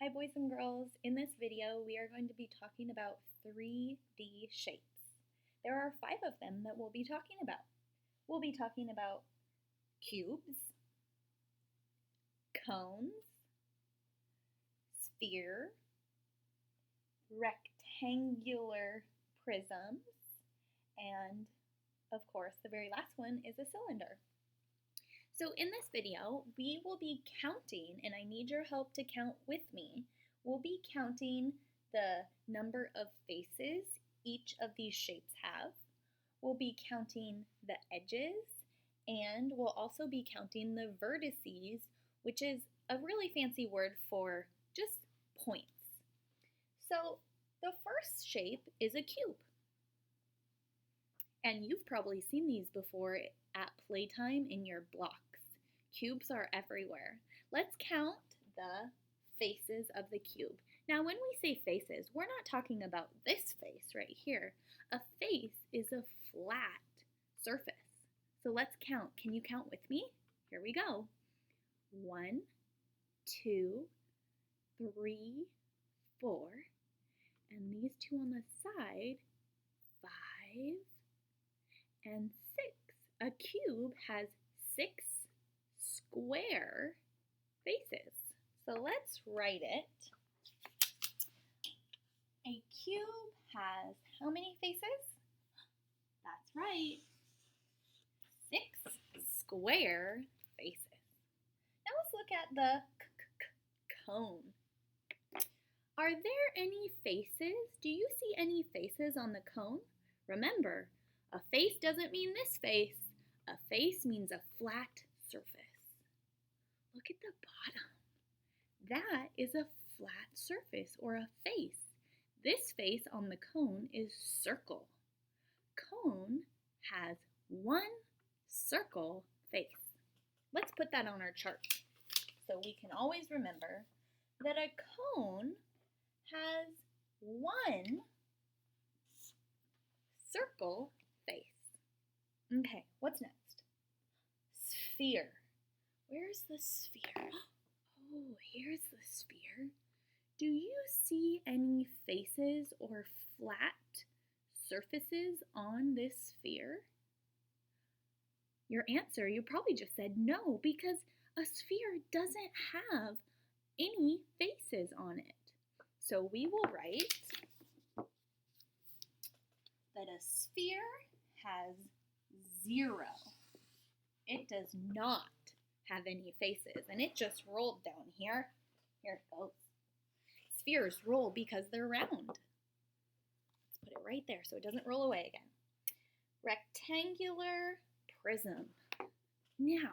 Hi boys and girls, in this video we are going to be talking about 3D shapes. There are 5 of them that we'll be talking about. We'll be talking about cubes, cones, sphere, rectangular prisms, and of course the very last one is a cylinder. So in this video, we will be counting, and I need your help to count with me. We'll be counting the number of faces each of these shapes have. We'll be counting the edges, and we'll also be counting the vertices, which is a really fancy word for just points. So the first shape is a cube. And you've probably seen these before at playtime in your blocks. Cubes are everywhere. Let's count the faces of the cube. Now, when we say faces, we're not talking about this face right here. A face is a flat surface. So let's count. Can you count with me? Here we go. 1, 2, 3, 4. And these two on the side, 5 and 6. A cube has 6 square faces. So let's write it. A cube has how many faces? That's right, 6 square faces. Now let's look at the cone. Are there any faces? Do you see any faces on the cone? Remember, a face doesn't mean this face. A face means a flat surface. Look at the bottom. That is a flat surface or a face. This face on the cone is circle. Cone has 1 circle face. Let's put that on our chart so we can always remember that a cone has 1 circle face. Okay, what's next? Sphere. Where's the sphere? Oh, here's the sphere. Do you see any faces or flat surfaces on this sphere? Your answer, you probably just said no, because a sphere doesn't have any faces on it. So we will write that a sphere has 0. It does not have any faces, and it just rolled down here. Here it goes. Spheres roll because they're round. Let's put it right there so it doesn't roll away again. Rectangular prism. Now,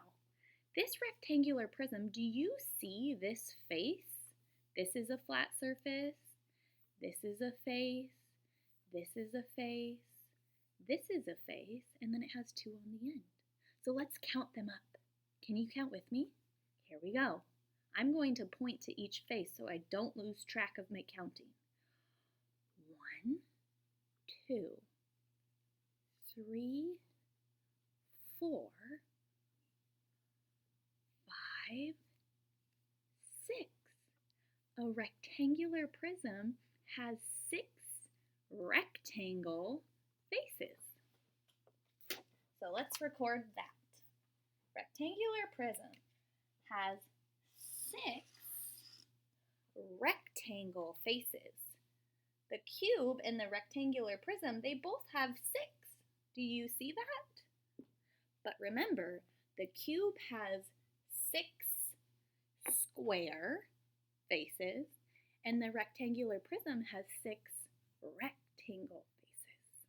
this rectangular prism, do you see this face? This is a flat surface. This is a face. This is a face. This is a face, and then it has 2 on the end. So let's count them up. Can you count with me? Here we go. I'm going to point to each face so I don't lose track of my counting. 1, 2, 3, 4, 5, 6. A rectangular prism has 6 rectangle faces. So let's record that. Rectangular prism has 6 rectangle faces. The cube and the rectangular prism, they both have 6. Do you see that? But remember, the cube has 6 square faces, and the rectangular prism has 6 rectangle faces.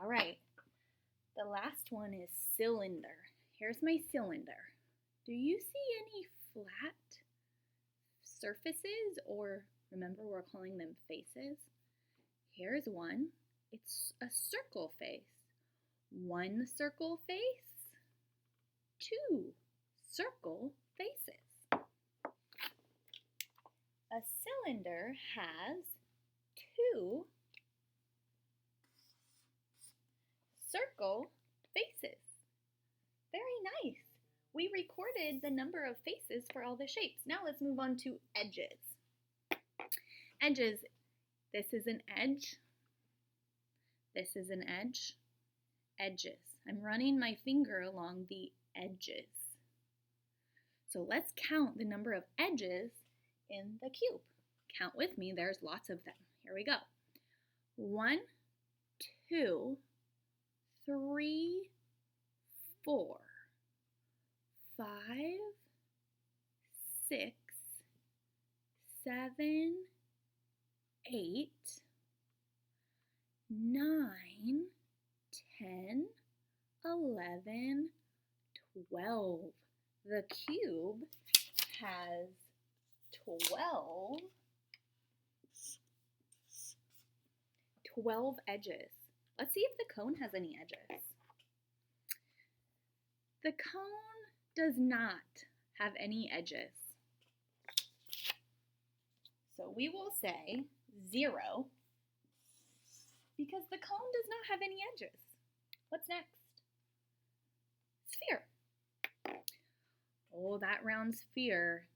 All right, the last one is cylinder. Here's my cylinder. Do you see any flat surfaces, or remember we're calling them faces? Here's one. It's a circle face. 1 circle face, 2 circle faces. A cylinder has 2 circle faces. Very nice. We recorded the number of faces for all the shapes. Now let's move on to edges. Edges. This is an edge. This is an edge. Edges. I'm running my finger along the edges. So let's count the number of edges in the cube. Count with me, there's lots of them. Here we go. 1, 2, 3, 4, 5, 6, 7, 8, 9, 10, 11, 12. The cube has 12 edges. Let's see if the cone has any edges. The cone does not have any edges. So we will say 0 because the cone does not have any edges. What's next? Sphere. Oh, that round sphere.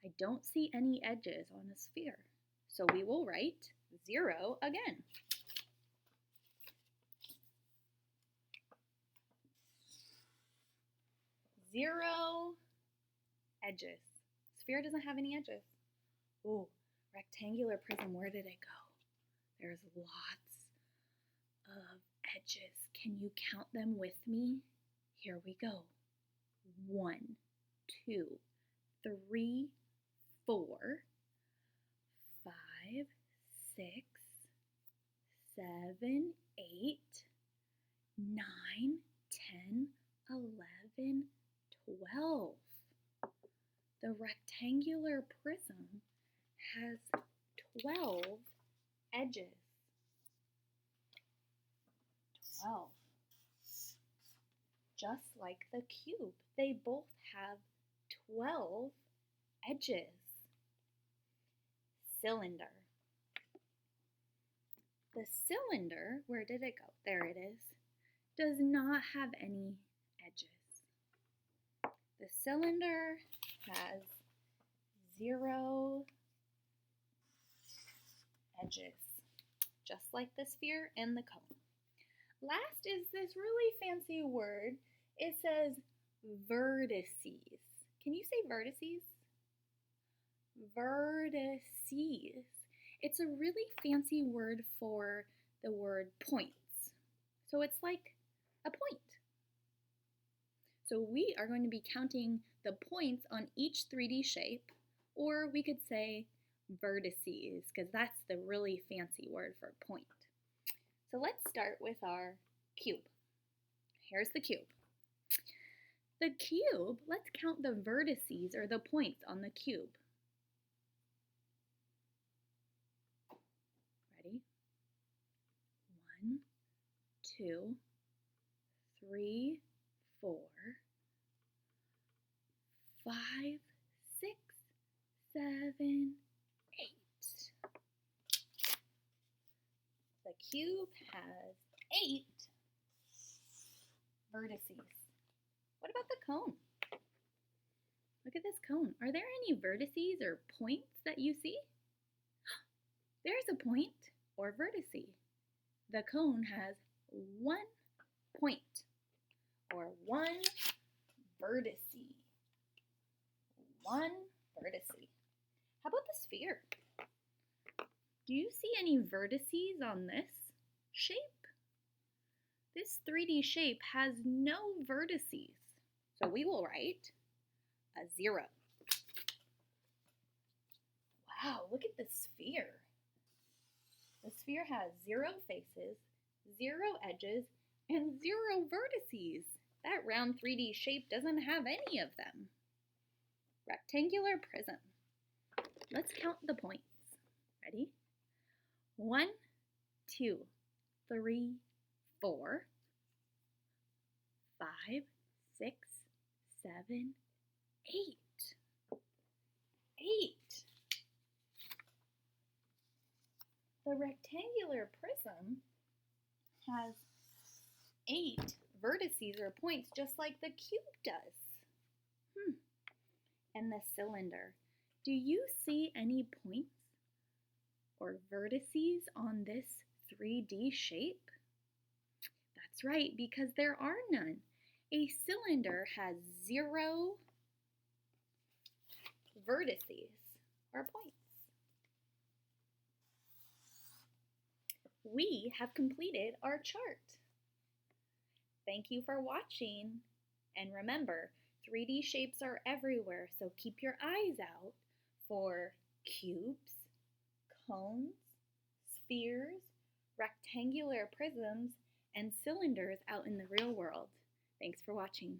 I don't see any edges on a sphere. So we will write 0 again. Zero edges. Sphere doesn't have any edges. Oh, rectangular prism, where did it go? There's lots of edges. Can you count them with me? Here we go. 1, 2, 3, 4, 5, 6, 7, 8, 9, 10, 11, 12. The rectangular prism has 12 edges. 12. Just like the cube, they both have 12 edges. Cylinder. The cylinder, where did it go? There it is. Does not have any edges. The cylinder has 0 edges, just like the sphere and the cone. Last is this really fancy word. It says vertices. Can you say vertices? Vertices. It's a really fancy word for the word points. So it's like a point. So we are going to be counting the points on each 3D shape, or we could say vertices, because that's the really fancy word for point. So let's start with our cube. Here's the cube. The cube, let's count the vertices, or the points on the cube. Ready? 1, 2, 3, 4, 5, 6, 7, 8. The cube has 8 vertices. What about the cone? Look at this cone. Are there any vertices or points that you see? There's a point or vertice. The cone has 1 point or 1 vertice. 1 vertice. How about the sphere? Do you see any vertices on this shape? This 3D shape has no vertices, so we will write a 0. Wow, look at the sphere. The sphere has 0 faces, 0 edges, and 0 vertices. That round 3D shape doesn't have any of them. Rectangular prism. Let's count the points. Ready? 1, 2, 3, 4, 5, 6, 7, 8. 8. The rectangular prism has 8 vertices or points, just like the cube does. And the cylinder. Do you see any points or vertices on this 3D shape? That's right, because there are none. A cylinder has 0 vertices or points. We have completed our chart. Thank you for watching. And remember, 3D shapes are everywhere, so keep your eyes out for cubes, cones, spheres, rectangular prisms, and cylinders out in the real world. Thanks for watching.